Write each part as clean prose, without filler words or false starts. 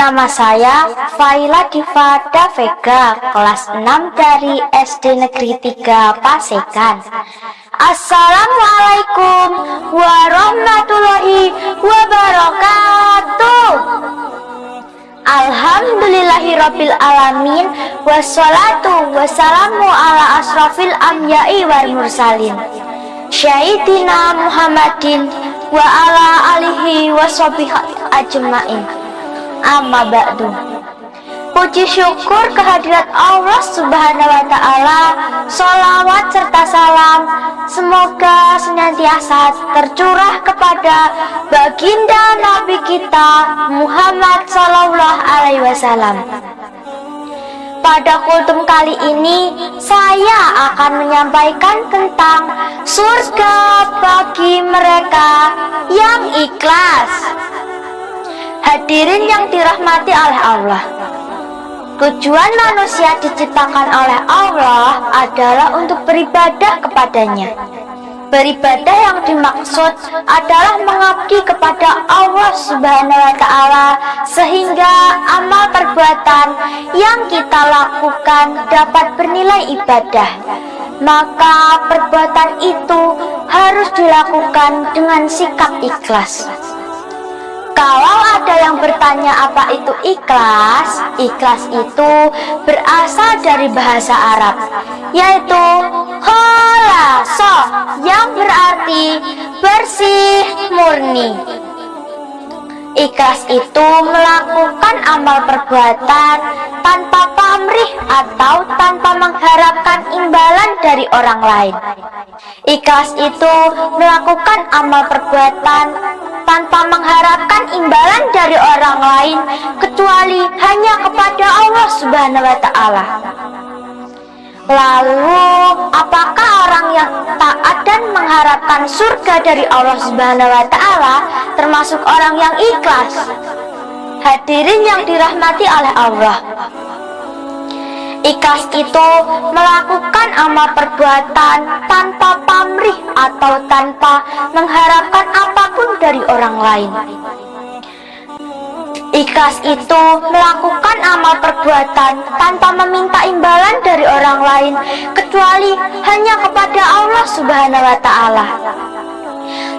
Nama saya Faila Divada Vega, kelas 6 dari SD Negeri 3 Pasekan. Assalamualaikum warahmatullahi wabarakatuh. Alhamdulillahirabbil alamin, wassalatu wassalamu ala asrafil anbiya'i wal mursalin, Sayyidina Muhammadin wa ala alihi washabihi ajmain. Amma ba'du. Puji syukur kehadirat Allah Subhanahu wa ta'ala, sholawat serta salam semoga senantiasa tercurah kepada baginda Nabi kita Muhammad sallallahu alaihi wasallam. Pada kultum kali ini saya akan menyampaikan tentang surga bagi mereka yang ikhlas. Hadirin yang dirahmati oleh Allah, tujuan manusia diciptakan oleh Allah adalah untuk beribadah kepadanya. Beribadah yang dimaksud adalah mengabdi kepada Allah Subhanahu wa ta'ala, sehingga amal perbuatan yang kita lakukan dapat bernilai ibadah. Maka perbuatan itu harus dilakukan dengan sikap ikhlas. Kalau ada yang bertanya apa itu ikhlas, ikhlas itu berasal dari bahasa Arab, yaitu khalasa, yang berarti bersih, murni. Ikhlas itu melakukan amal perbuatan tanpa pamrih atau tanpa mengharapkan imbalan dari orang lain. Ikhlas itu melakukan amal perbuatan tanpa mengharapkan imbalan dari orang lain kecuali hanya kepada Allah Subhanahu wa ta'ala. Lalu, apakah orang yang taat dan mengharapkan surga dari Allah Subhanahu wa ta'ala termasuk orang yang ikhlas? Hadirin yang dirahmati oleh Allah, ikhlas itu melakukan amal perbuatan tanpa pamrih atau tanpa mengharapkan apapun dari orang lain. Ikhlas itu melakukan amal perbuatan tanpa meminta imbalan dari orang lain kecuali hanya kepada Allah Subhanahu wa ta'ala.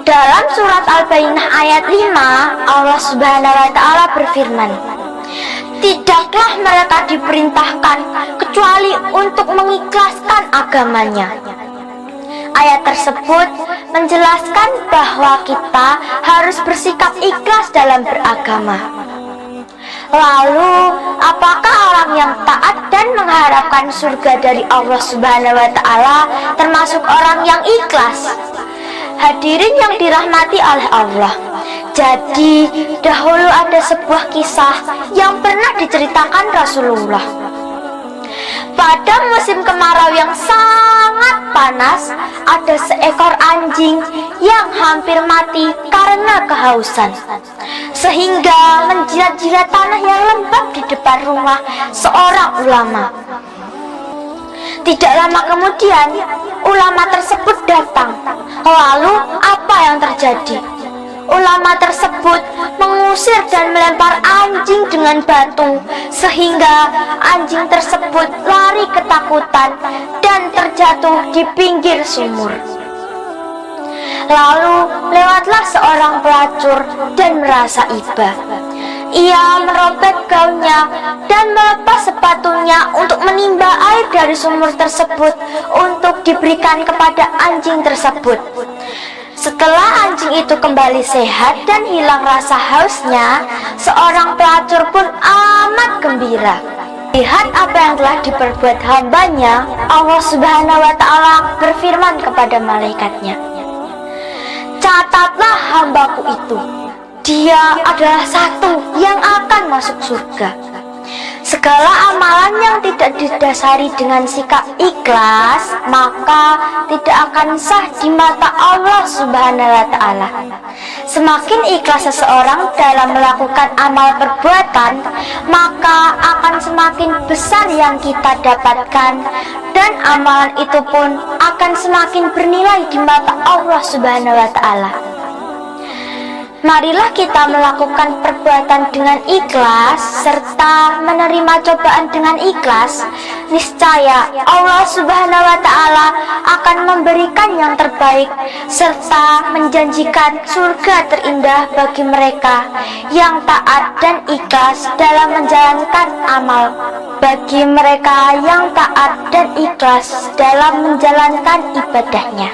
Dalam surat Al-Baqarah ayat 5, Allah Subhanahu wa ta'ala berfirman, "Tidaklah mereka diperintahkan kecuali untuk mengikhlaskan agamanya." Ayat tersebut menjelaskan bahwa kita harus bersikap ikhlas dalam beragama. Lalu, apakah orang yang taat dan mengharapkan surga dari Allah Subhanahu wa ta'ala termasuk orang yang ikhlas? Hadirin yang dirahmati oleh Allah, jadi dahulu ada sebuah kisah yang pernah diceritakan Rasulullah. Pada musim kemarau yang sangat panas, ada seekor anjing yang hampir mati karena kehausan, sehingga menjilat-jilat tanah yang lembab di depan rumah seorang ulama. Tidak lama kemudian, ulama tersebut datang. Lalu, apa yang terjadi? Ulama tersebut mengusir dan melempar anjing dengan batu, sehingga anjing tersebut lari ketakutan dan terjatuh di pinggir sumur. Lalu lewatlah seorang pelacur dan merasa iba. Ia merobek gaunnya dan melepas sepatunya untuk menimba air dari sumur tersebut untuk diberikan kepada anjing tersebut. Setelah anjing itu kembali sehat dan hilang rasa hausnya, seorang pelacur pun amat gembira. Lihat apa yang telah diperbuat hambanya. Allah Subhanahu wa ta'ala berfirman kepada malaikatnya, "Catatlah hambaku itu, dia adalah satu yang akan masuk surga." Segala amalan yang tidak didasari dengan sikap ikhlas, maka tidak akan sah di mata Allah Subhanahu wa ta'ala. Semakin ikhlas seseorang dalam melakukan amal perbuatan, maka akan semakin besar yang kita dapatkan, dan amalan itu pun akan semakin bernilai di mata Allah Subhanahu wa ta'ala. Marilah kita melakukan perbuatan dengan ikhlas serta menerima cobaan dengan ikhlas. Niscaya Allah Subhanahu wa Ta'ala akan memberikan yang terbaik serta menjanjikan surga terindah bagi mereka yang taat dan ikhlas dalam menjalankan amal. Bagi mereka yang taat dan ikhlas dalam menjalankan ibadahnya.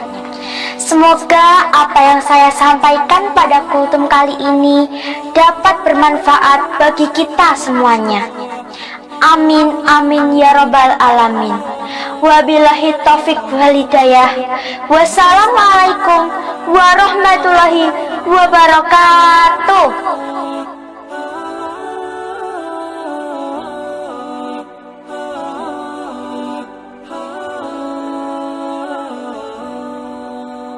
Semoga apa yang saya sampaikan pada kultum kali ini dapat bermanfaat bagi kita semuanya. Amin amin ya rabbal alamin. Wabillahi taufik wal hidayah. Wassalamualaikum warahmatullahi wabarakatuh.